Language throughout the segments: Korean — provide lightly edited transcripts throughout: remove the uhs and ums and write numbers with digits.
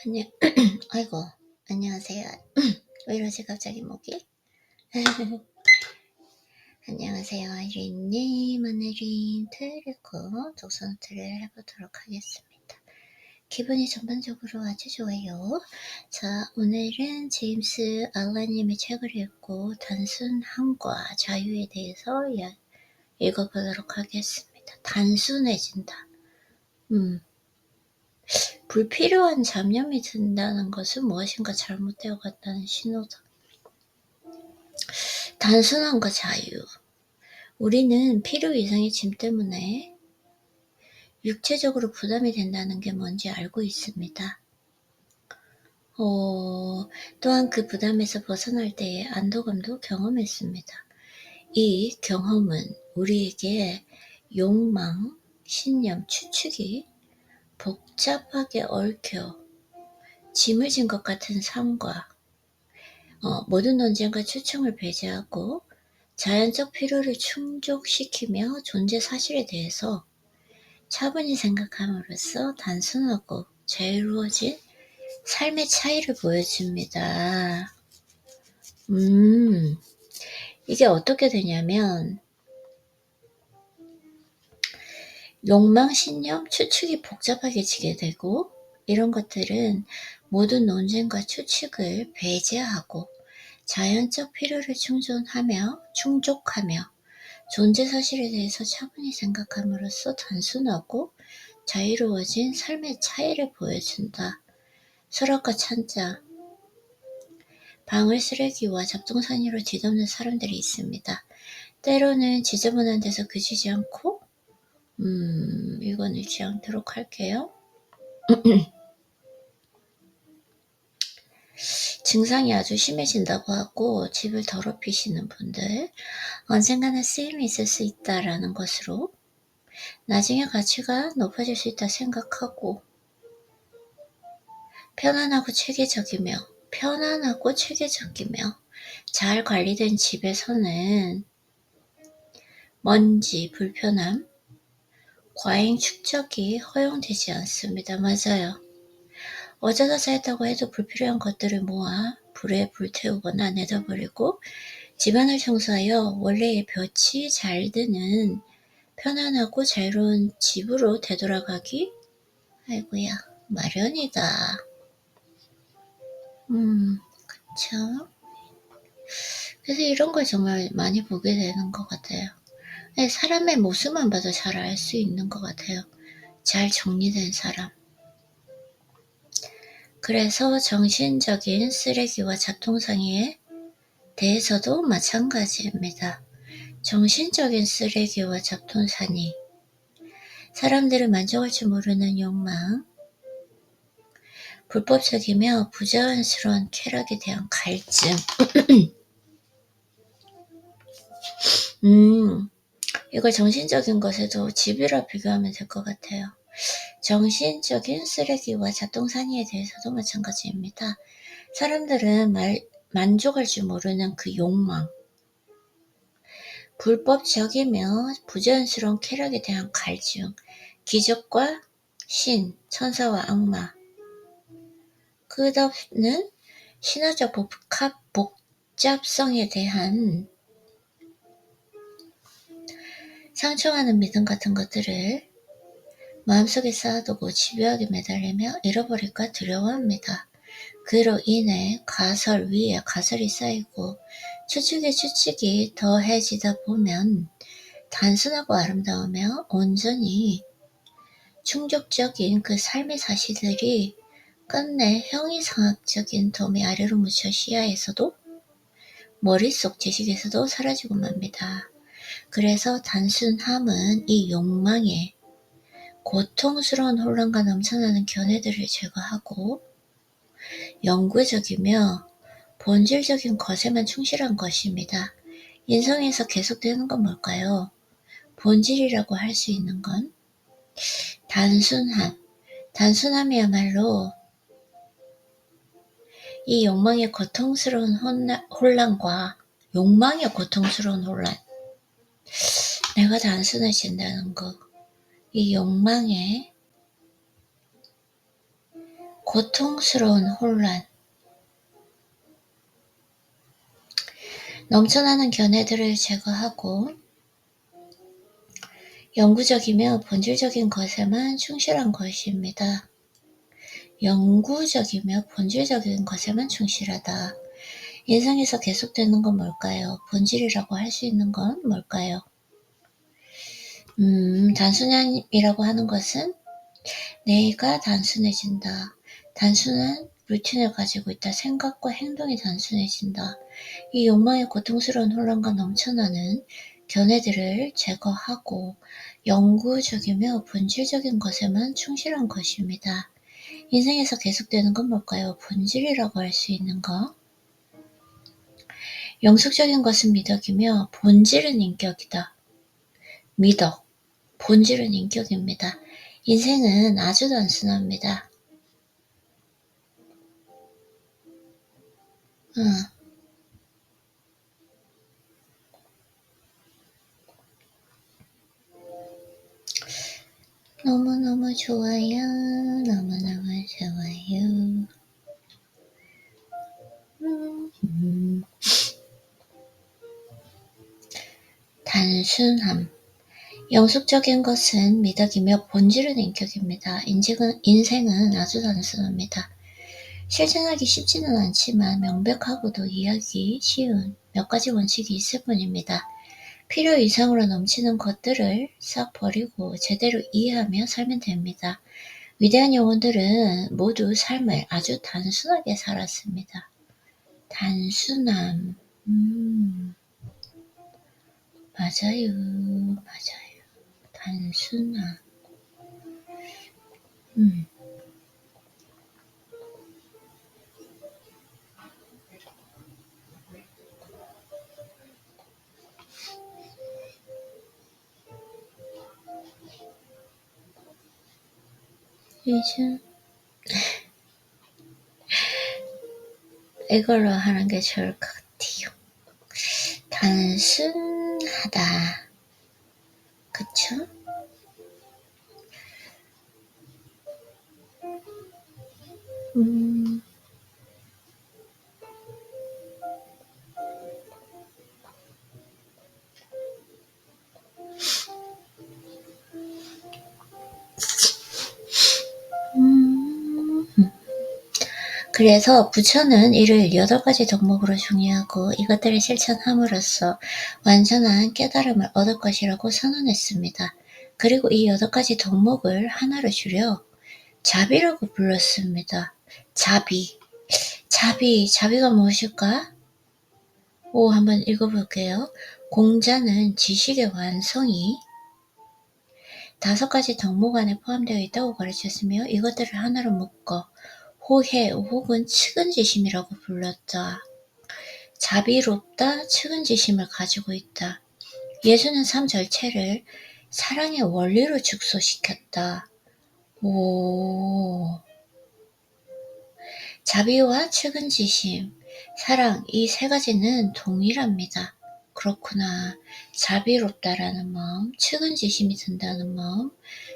안녕, 아이고, 안녕하세요. 왜 이러지, 갑자기 목이? 안녕하세요, 아이린님. 오늘은 토요일이고, 독서노트를 해보도록 하겠습니다. 기분이 전반적으로 아주 좋아요. 자, 오늘은 제임스 알런님의 책을 읽고, 단순함과 자유에 대해서 읽어보도록 하겠습니다. 단순해진다. 불필요한 잡념이 든다는 것은 무엇인가 잘못되어 갔다는 신호다. 단순함과 자유. 우리는 필요 이상의 짐 때문에 육체적으로 부담이 된다는 게 뭔지 알고 있습니다. 또한 그 부담에서 벗어날 때의 안도감도 경험했습니다. 이 경험은 우리에게 욕망, 신념, 추측이 복잡하게 얽혀 짐을 진 것 같은 삶과 모든 논쟁과 추측을 배제하고 자연적 필요를 충족시키며 존재 사실에 대해서 차분히 생각함으로써 단순하고 자유로워진 삶의 차이를 보여줍니다. 이게 어떻게 되냐면 욕망, 신념, 추측이 복잡하게 지게 되고 이런 것들은 모든 논쟁과 추측을 배제하고 자연적 필요를 충족하며 존재 사실에 대해서 차분히 생각함으로써 단순하고 자유로워진 삶의 차이를 보여준다. 서랍과 찬자, 방을 쓰레기와 잡동사니로 뒤덮는 사람들이 있습니다. 때로는 지저분한 데서 그치지 않고 이건 읽지 않도록 할게요. 증상이 아주 심해진다고 하고 집을 더럽히시는 분들, 언젠가는 쓰임이 있을 수 있다라는 것으로 나중에 가치가 높아질 수 있다 생각하고 편안하고 체계적이며 잘 관리된 집에서는 먼지, 불편함, 과잉 축적이 허용되지 않습니다. 맞아요. 어쩌다 살다고 해도 불필요한 것들을 모아 불에 불태우거나 내다버리고 집안을 청소하여 원래의 볕이 잘 드는 편안하고 자유로운 집으로 되돌아가기 아이고야 마련이다. 그쵸? 그래서 이런 걸 정말 많이 보게 되는 것 같아요. 사람의 모습만 봐도 잘 알 수 있는 것 같아요. 잘 정리된 사람. 그래서 정신적인 쓰레기와 잡동사니에 대해서도 마찬가지입니다. 정신적인 쓰레기와 잡동사니, 사람들을 만족할 줄 모르는 욕망, 불법적이며 부자연스러운 쾌락에 대한 갈증. 이걸 정신적인 것에도 집이라 비교하면 될 것 같아요. 정신적인 쓰레기와 잡동사니에 대해서도 마찬가지입니다. 사람들은 만족할 줄 모르는 그 욕망, 불법적이며 부자연스러운 쾌락에 대한 갈증, 기적과 신, 천사와 악마, 끝없는 신화적 복잡성에 대한 상처하는 믿음 같은 것들을 마음속에 쌓아두고 집요하게 매달리며 잃어버릴까 두려워합니다. 그로 인해 가설 위에 가설이 쌓이고 추측에 추측이 더해지다 보면 단순하고 아름다우며 온전히 충족적인 그 삶의 사실들이 끝내 형이상학적인 돔이 아래로 묻혀 시야에서도 머릿속 지식에서도 사라지고 맙니다. 그래서 단순함은 이 욕망의 고통스러운 혼란과 넘쳐나는 견해들을 제거하고 영구적이며 본질적인 것에만 충실한 것입니다. 인성에서 계속되는 건 뭘까요? 본질이라고 할 수 있는 건 단순함. 단순함이야말로 이 욕망의 고통스러운 혼란과 내가 단순해진다는 것, 이 욕망의 고통스러운 혼란, 넘쳐나는 견해들을 제거하고 영구적이며 본질적인 것에만 충실한 것입니다. 영구적이며 본질적인 것에만 충실하다. 인생에서 계속되는 건 뭘까요? 본질이라고 할 수 있는 건 뭘까요? 단순함이라고 하는 것은 내가 단순해진다. 단순한 루틴을 가지고 있다. 생각과 행동이 단순해진다. 이 욕망의 고통스러운 혼란과 넘쳐나는 견해들을 제거하고 영구적이며 본질적인 것에만 충실한 것입니다. 인생에서 계속되는 건 뭘까요? 본질이라고 할 수 있는 것. 영속적인 것은 미덕이며 본질은 인격이다. 미덕, 본질은 인격입니다. 인생은 아주 단순합니다. 너무너무 좋아요. 너무너무 좋아요. 단순함. 영속적인 것은 미덕이며 본질은 인격입니다. 인생은 아주 단순합니다. 실천하기 쉽지는 않지만 명백하고도 이해하기 쉬운 몇 가지 원칙이 있을 뿐입니다. 필요 이상으로 넘치는 것들을 싹 버리고 제대로 이해하며 살면 됩니다. 위대한 영혼들은 모두 삶을 아주 단순하게 살았습니다. 단순함. 맞아요. 맞아요. 단순함. 이제 이걸로 하는 게 좋을 것 같아요. 단순하다. 그쵸? 그래서 부처는 이를 8가지 덕목으로 정의하고 이것들을 실천함으로써 완전한 깨달음을 얻을 것이라고 선언했습니다. 그리고 이 8가지 덕목을 하나로 줄여 자비라고 불렀습니다. 자비가 무엇일까? 한번 읽어볼게요. 공자는 지식의 완성이 5가지 덕목 안에 포함되어 있다고 가르쳤으며 이것들을 하나로 묶어 호해 혹은 측은지심이라고 불렀다. 자비롭다, 측은지심을 가지고 있다. 예수는 삶 전체를 사랑의 원리로 축소시켰다. 자비와 측은지심, 사랑, 이 3가지는 동일합니다. 그렇구나. 자비롭다라는 마음, 측은지심이 든다는 마음,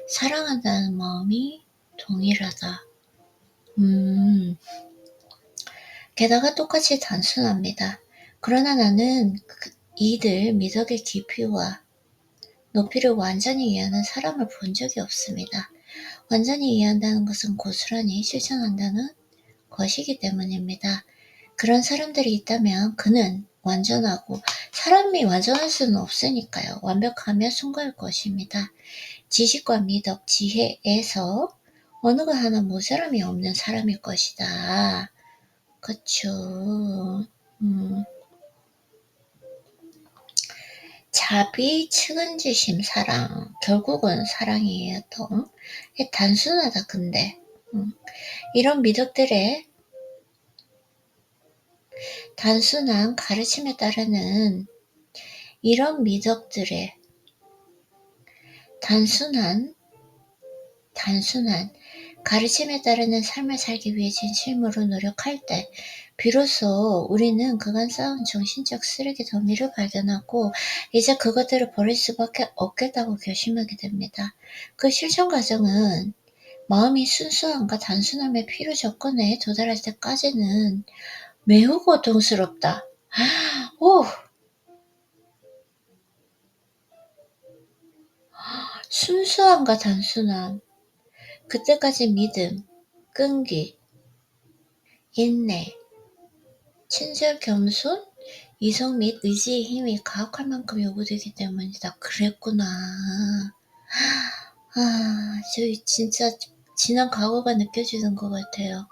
사랑한다는 마음이 동일하다. 게다가 똑같이 단순합니다. 그러나 나는 이들 미덕의 깊이와 높이를 완전히 이해하는 사람을 본 적이 없습니다. 완전히 이해한다는 것은 고스란히 실천한다는 것이기 때문입니다. 그런 사람들이 있다면 그는 완전하고 사람이 완전할 수는 없으니까요. 완벽하며 숭고할 것입니다. 지식과 미덕, 지혜에서 어느가 하나 모자람이 없는 사람일 것이다. 그쵸. 자비, 측은지심, 사랑. 결국은 사랑이에요, 또. 단순하다, 근데. 이런 미덕들의 단순한 가르침에 따르는 이런 미덕들의 단순한 가르침에 따르는 삶을 살기 위해 진심으로 노력할 때 비로소 우리는 그간 쌓은 정신적 쓰레기 더미를 발견하고 이제 그것들을 버릴 수밖에 없겠다고 결심하게 됩니다. 그 실천 과정은 마음이 순수함과 단순함의 필요 조건에 도달할 때까지는 매우 고통스럽다. 오! 순수함과 단순함, 그때까지 믿음, 끈기, 인내, 친절, 겸손, 이성 및 의지의 힘이 가혹할 만큼 요구되기 때문이다. 그랬구나. 저희 진짜 지난 과거가 느껴지는 것 같아요.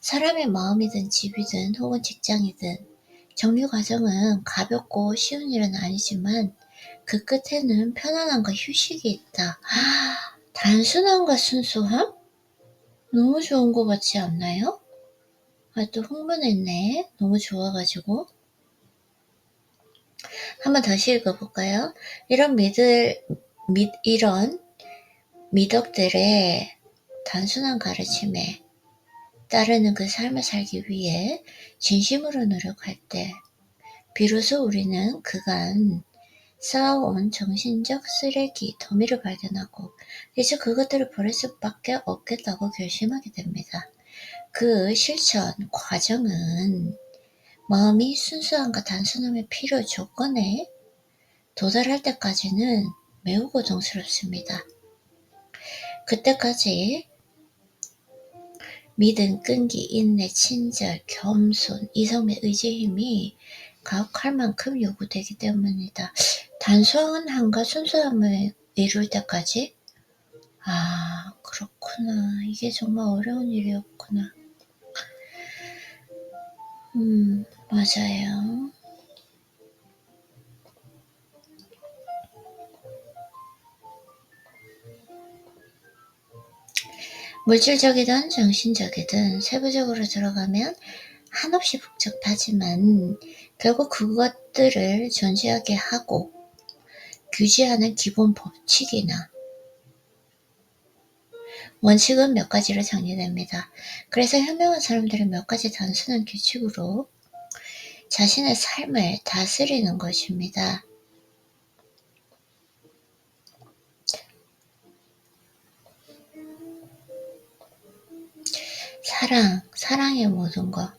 사람의 마음이든 집이든 혹은 직장이든 정리 과정은 가볍고 쉬운 일은 아니지만 그 끝에는 편안함과 휴식이 있다. 단순함과 순수함? 너무 좋은 것 같지 않나요? 또 흥분했네. 너무 좋아가지고. 한번 다시 읽어볼까요? 이런 미덕들의 단순한 가르침에 따르는 그 삶을 살기 위해 진심으로 노력할 때 비로소 우리는 그간 쌓아온 정신적 쓰레기, 더미를 발견하고 이제 그것들을 버릴 수밖에 없겠다고 결심하게 됩니다. 그 실천 과정은 마음이 순수함과 단순함의 필요 조건에 도달할 때까지는 매우 고통스럽습니다. 그때까지 믿음, 끈기, 인내, 친절, 겸손, 이성의 의지의 힘이 가혹할 만큼 요구되기 때문이다. 단순함과 순수함을 이룰 때까지? 그렇구나. 이게 정말 어려운 일이었구나. 맞아요. 물질적이든 정신적이든 세부적으로 들어가면 한없이 복잡하지만 결국 그것들을 존재하게 하고 규제하는 기본 법칙이나 원칙은 몇 가지로 정리됩니다. 그래서 현명한 사람들은 몇 가지 단순한 규칙으로 자신의 삶을 다스리는 것입니다. 사랑의 모든 것.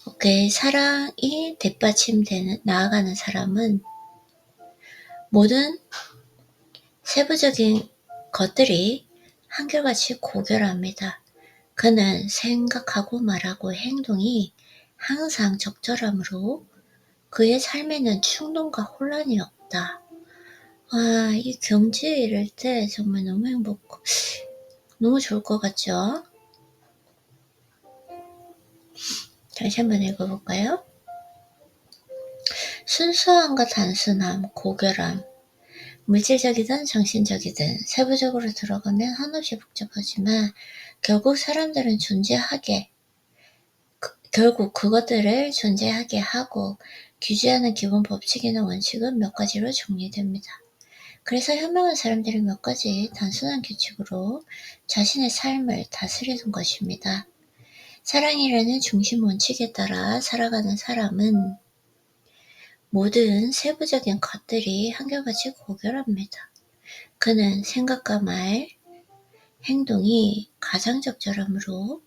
오케이, 사랑이 뒷받침되는, 나아가는 사람은 모든 세부적인 것들이 한결같이 고결합니다. 그는 생각하고 말하고 행동이 항상 적절하므로 그의 삶에는 충동과 혼란이 없다. 이 경지에 이를 때 정말 너무 좋을 것 같죠? 다시 한번 읽어볼까요? 순수함과 단순함, 고결함, 물질적이든 정신적이든 세부적으로 들어가면 한없이 복잡하지만 결국 그것들을 존재하게 하고 규제하는 기본 법칙이나 원칙은 몇 가지로 정리됩니다. 그래서 현명한 사람들이 몇 가지 단순한 규칙으로 자신의 삶을 다스리는 것입니다. 사랑이라는 중심 원칙에 따라 살아가는 사람은 모든 세부적인 것들이 한결같이 고결합니다. 그는 생각과 말, 행동이 가장 적절하므로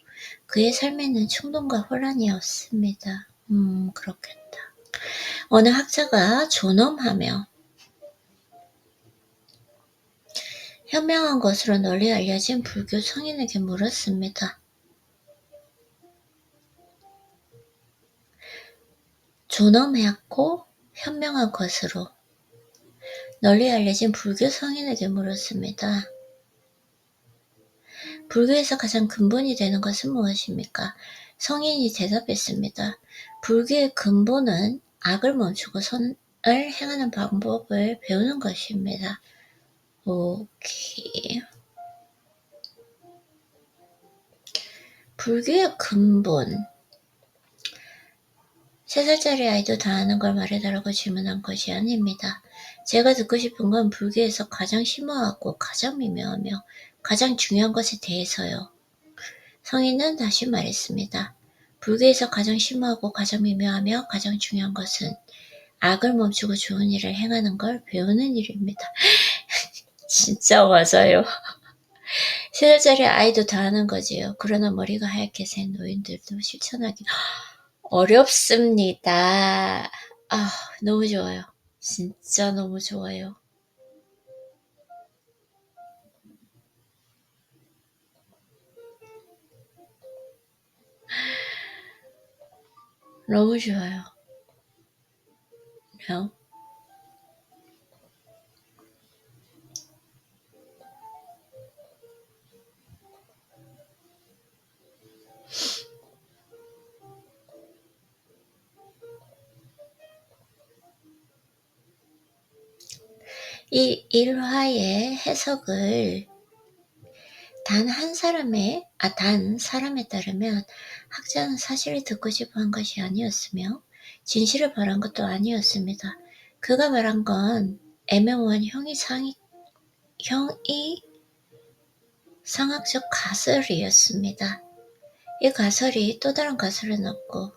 그의 삶에는 충동과 혼란이 없습니다. 그렇겠다. 어느 학자가 존엄하며 현명한 것으로 널리 알려진 불교 성인에게 물었습니다. 존엄했고 현명한 것으로 널리 알려진 불교 성인에게 물었습니다. 불교에서 가장 근본이 되는 것은 무엇입니까? 성인이 대답했습니다. 불교의 근본은 악을 멈추고 선을 행하는 방법을 배우는 것입니다. 오케이. 불교의 근본. 3살짜리 아이도 다 아는 걸 말해달라고 질문한 것이 아닙니다. 제가 듣고 싶은 건 불교에서 가장 심오하고 가장 미묘하며 가장 중요한 것에 대해서요. 성인은 다시 말했습니다. 불교에서 가장 심오하고 가장 미묘하며 가장 중요한 것은 악을 멈추고 좋은 일을 행하는 걸 배우는 일입니다. 진짜 맞아요. 3살짜리 아이도 다 하는 거지요. 그러나 머리가 하얗게 샌 노인들도 실천하기 어렵습니다. 아, 너무 좋아요. 진짜 너무 좋아요. 너무 좋아요. 요. 이 일화의 해석을 단 사람에 따르면 학자는 사실을 듣고 싶어 한 것이 아니었으며 진실을 바란 것도 아니었습니다. 그가 말한 건 애매모호한 상학적 가설이었습니다. 이 가설이 또 다른 가설을 낳고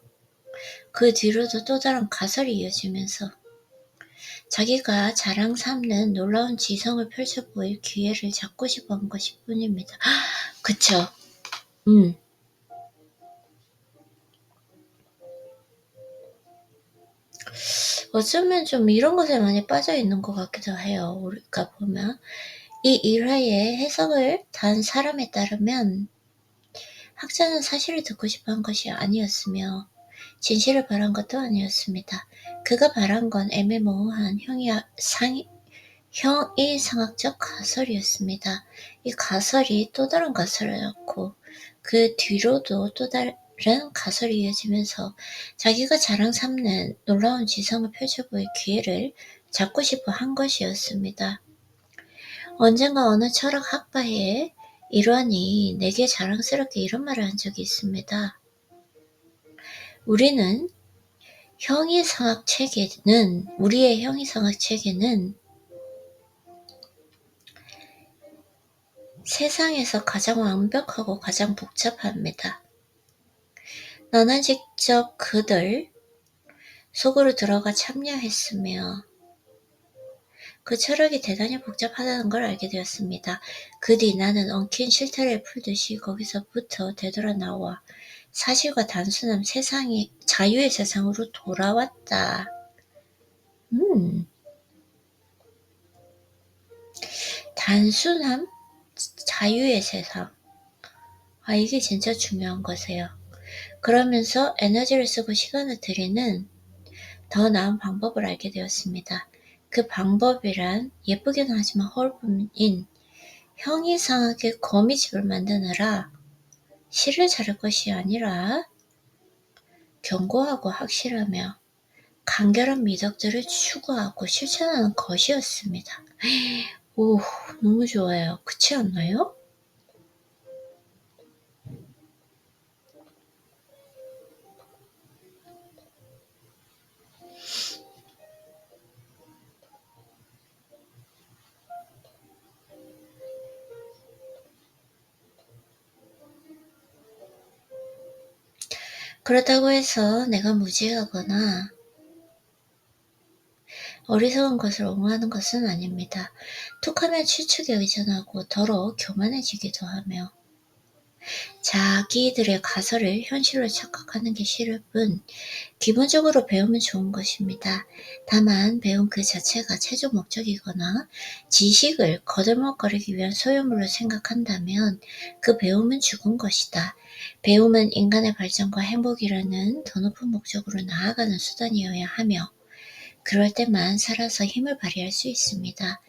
그 뒤로도 또 다른 가설이 이어지면서 자기가 자랑 삼는 놀라운 지성을 펼쳐 보일 기회를 잡고 싶어 한 것일 뿐입니다. 그쵸? 어쩌면 좀 이런 것에 많이 빠져 있는 것 같기도 해요. 우리가 보면 이 일화의 해석을 단 사람에 따르면 학자는 사실을 듣고 싶어 한 것이 아니었으며 진실을 바란 것도 아니었습니다. 그가 바란 건 애매모호한 형이상학적 가설이었습니다. 이 가설이 또 다른 가설을 낳고 그 뒤로도 또 다른 가설이 이어지면서 자기가 자랑 삼는 놀라운 지성을 펼쳐보일 기회를 잡고 싶어 한 것이었습니다. 언젠가 어느 철학 학파의 일원이 내게 자랑스럽게 이런 말을 한 적이 있습니다. 우리의 형이상학 체계는 세상에서 가장 완벽하고 가장 복잡합니다. 나는 직접 그들 속으로 들어가 참여했으며 그 철학이 대단히 복잡하다는 걸 알게 되었습니다. 그 뒤 나는 엉킨 실타래를 풀듯이 거기서부터 되돌아 나와 사실과 단순한 자유의 세상으로 돌아왔다. 단순함, 자유의 세상. 이게 진짜 중요한 거세요. 그러면서 에너지를 쓰고 시간을 들이는 더 나은 방법을 알게 되었습니다. 그 방법이란 예쁘게는 하지만 허울뿐인 형이상하게 거미집을 만드느라 실을 자를 것이 아니라 견고하고 확실하며 간결한 미덕들을 추구하고 실천하는 것이었습니다. 오, 너무 좋아요. 그렇지 않나요? 그렇다고 해서 내가 무지하거나 어리석은 것을 옹호하는 것은 아닙니다. 툭하면 추측에 의존하고 더러 교만해지기도 하며 자기들의 가설을 현실로 착각하는 게 싫을 뿐 기본적으로 배우면 좋은 것입니다. 다만 배움 그 자체가 최종 목적이거나 지식을 거들먹거리기 위한 소유물로 생각한다면 그 배움은 죽은 것이다. 배움은 인간의 발전과 행복이라는 더 높은 목적으로 나아가는 수단이어야 하며 그럴 때만 살아서 힘을 발휘할 수 있습니다.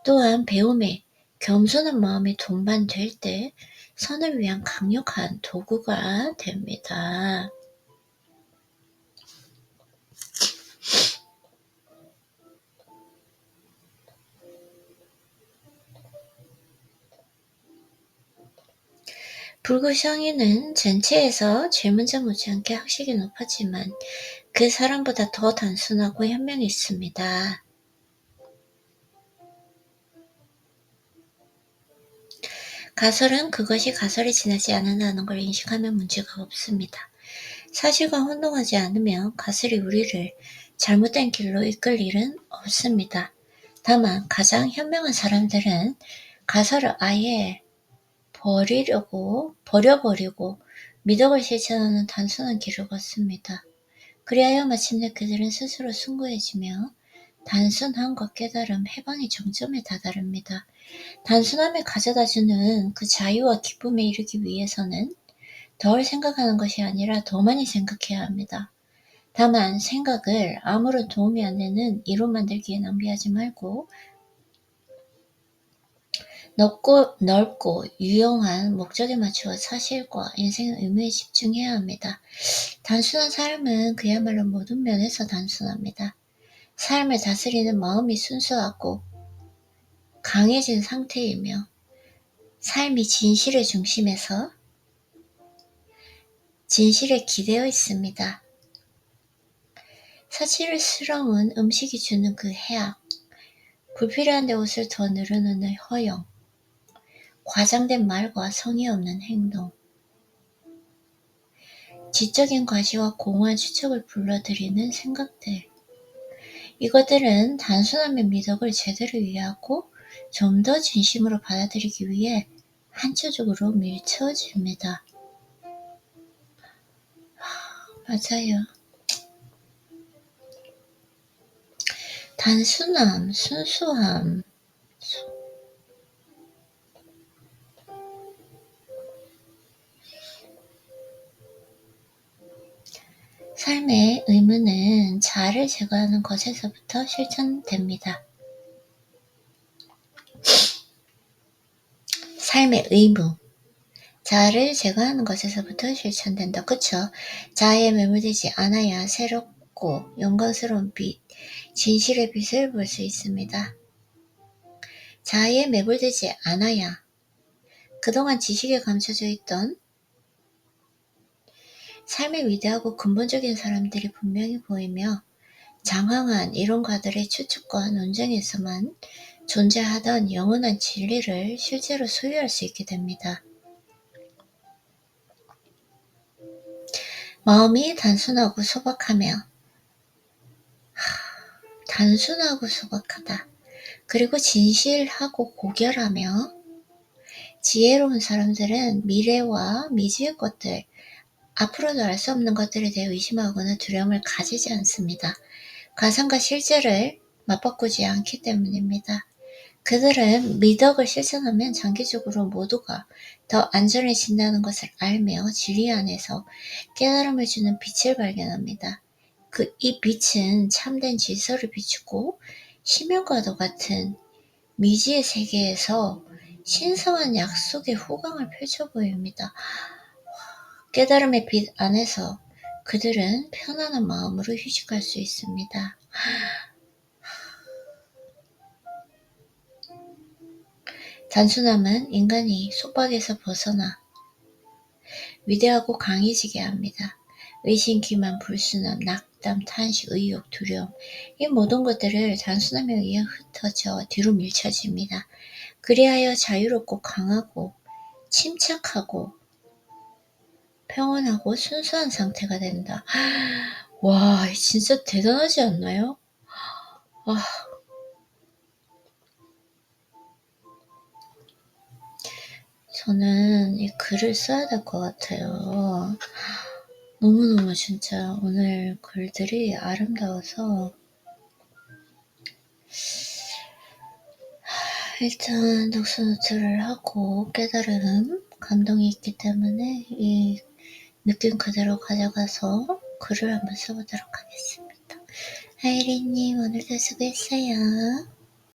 또한 배움에 겸손한 마음이 동반될 때 선을 위한 강력한 도구가 됩니다. 불구성이는 전체에서 질문자 못지않게 학식이 높았지만 그 사람보다 더 단순하고 현명이 있습니다. 가설은 그것이 가설이 지나지 않는다는 걸 인식하면 문제가 없습니다. 사실과 혼동하지 않으면 가설이 우리를 잘못된 길로 이끌 일은 없습니다. 다만 가장 현명한 사람들은 가설을 아예 버려버리고 미덕을 실천하는 단순한 길을 걷습니다. 그리하여 마침내 그들은 스스로 숭고해지며 단순함과 깨달음, 해방의 정점에 다다릅니다. 단순함을 가져다주는 그 자유와 기쁨에 이르기 위해서는 덜 생각하는 것이 아니라 더 많이 생각해야 합니다. 다만 생각을 아무런 도움이 안 되는 이론 만들기에 낭비하지 말고 넓고 유용한 목적에 맞추어 사실과 인생의 의미에 집중해야 합니다. 단순한 삶은 그야말로 모든 면에서 단순합니다. 삶을 다스리는 마음이 순수하고 강해진 상태이며 삶이 진실의 중심에서 진실에 기대어 있습니다. 사치스러운 음식이 주는 그 해악, 불필요한 데 옷을 더 늘어놓는 허영, 과장된 말과 성의 없는 행동, 지적인 과시와 공허한 추측을 불러들이는 생각들. 이것들은 단순함의 미덕을 제대로 이해하고 좀 더 진심으로 받아들이기 위해 한쪽으로 밀쳐집니다. 맞아요. 단순함, 순수함. 삶의 의무는 자아를 제거하는 것에서부터 실천됩니다. 삶의 의무. 자아를 제거하는 것에서부터 실천된다. 그쵸? 자아에 매몰되지 않아야 새롭고 영광스러운 빛, 진실의 빛을 볼 수 있습니다. 자아에 매몰되지 않아야 그동안 지식에 감춰져 있던 삶의 위대하고 근본적인 사람들이 분명히 보이며 장황한 이론가들의 추측과 논쟁에서만 존재하던 영원한 진리를 실제로 소유할 수 있게 됩니다. 마음이 단순하고 소박하다. 그리고 진실하고 고결하며 지혜로운 사람들은 미래와 미지의 것들, 앞으로도 알 수 없는 것들에 대해 의심하거나 두려움을 가지지 않습니다. 가상과 실제를 맞바꾸지 않기 때문입니다. 그들은 미덕을 실천하면 장기적으로 모두가 더 안전해진다는 것을 알며 진리 안에서 깨달음을 주는 빛을 발견합니다. 이 빛은 참된 질서를 비추고 심연과도 같은 미지의 세계에서 신성한 약속의 후광을 펼쳐 보입니다. 깨달음의 빛 안에서 그들은 편안한 마음으로 휴식할 수 있습니다. 단순함은 인간이 속박에서 벗어나 위대하고 강해지게 합니다. 의심, 기만, 불순함, 낙담, 탄식, 의욕, 두려움, 이 모든 것들을 단순함에 의해 흩어져 뒤로 밀쳐집니다. 그리하여 자유롭고 강하고 침착하고 평온하고 순수한 상태가 된다. 와, 진짜 대단하지 않나요? 와, 저는 이 글을 써야 될 것 같아요. 너무너무 진짜 오늘 글들이 아름다워서 일단 독서 노트를 하고 깨달음, 감동이 있기 때문에 이 느낌 그대로 가져가서 글을 한번 써보도록 하겠습니다. 하이리님 오늘도 수고했어요.